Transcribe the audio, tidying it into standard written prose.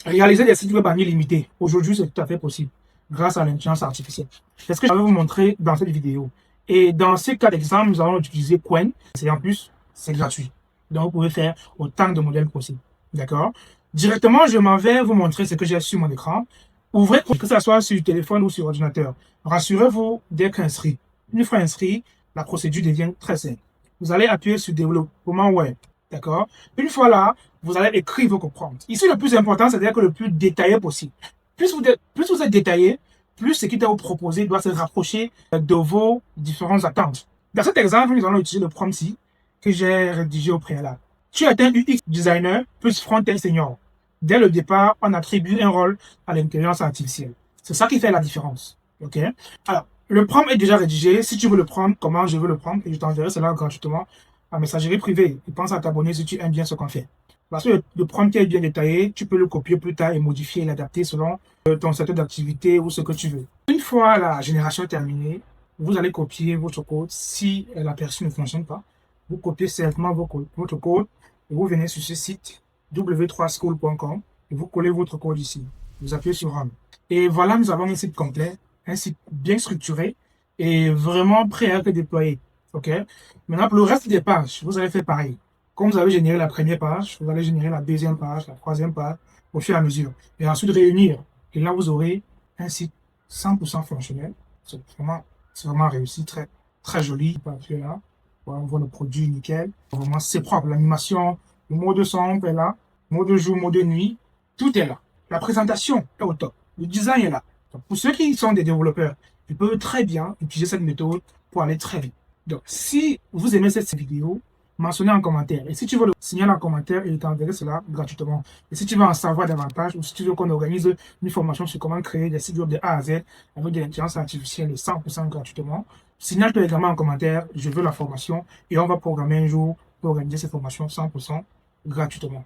Réaliser des sites web en illimité. Aujourd'hui, c'est tout à fait possible grâce à l'intelligence artificielle. C'est ce que je vais vous montrer dans cette vidéo. Et dans ce cas d'exemple, nous allons utiliser Qwen. Et en plus, c'est gratuit. Donc, vous pouvez faire autant de modèles possibles. D'accord? Directement, je m'en vais vous montrer ce que j'ai sur mon écran. Ouvrez, que ce soit sur téléphone ou sur ordinateur. Rassurez-vous dès qu'inscrit. Une fois inscrit, la procédure devient très simple. Vous allez appuyer sur développement web. D'accord? Une fois là, vous allez écrire vos prompts. Ici, le plus important, c'est d'être le plus détaillé possible. Plus vous êtes détaillé, plus ce qui est à vous proposer doit se rapprocher de vos différentes attentes. Dans cet exemple, nous allons utiliser le prompt ci que j'ai rédigé au préalable. Tu es un UX designer plus front-end senior. Dès le départ, on attribue un rôle à l'intelligence artificielle. C'est ça qui fait la différence. OK? Alors, le prompt est déjà rédigé. Si tu veux le prendre, comment je veux le prendre, et je t'enverrai cela gratuitement en messagerie privée. Et pense à t'abonner si tu aimes bien ce qu'on fait. Parce que le prompt est bien détaillé, tu peux le copier plus tard et modifier et l'adapter selon ton secteur d'activité ou ce que tu veux. Une fois la génération terminée, vous allez copier votre code. Si l'aperçu ne fonctionne pas, vous copiez simplement votre code et vous venez sur ce site w3school.com et vous collez votre code ici. Vous appuyez sur Run. Et voilà, nous avons un site complet, un site bien structuré et vraiment prêt à être déployé. OK? Maintenant, pour le reste des pages, vous allez faire pareil. Comme vous avez généré la première page, vous allez générer la deuxième page, la troisième page, au fur et à mesure. Et ensuite réunir. Et là, vous aurez un site 100% fonctionnel. C'est vraiment réussi, très, très joli. Là, on voit le produit nickel. Vraiment, c'est propre. L'animation, le mode son est là, mode jour, mode nuit, tout est là. La présentation est au top. Le design est là. Donc, pour ceux qui sont des développeurs, ils peuvent très bien utiliser cette méthode pour aller très vite. Donc, si vous aimez cette vidéo, mentionnez en commentaire. Et si tu veux le signaler en commentaire, il t'enverrai cela gratuitement. Et si tu veux en savoir davantage, ou si tu veux qu'on organise une formation sur comment créer des sites web de A à Z avec de l'intelligence artificielle et 100% gratuitement, signale-toi également en commentaire, je veux la formation, et on va programmer un jour pour organiser cette formation 100% gratuitement.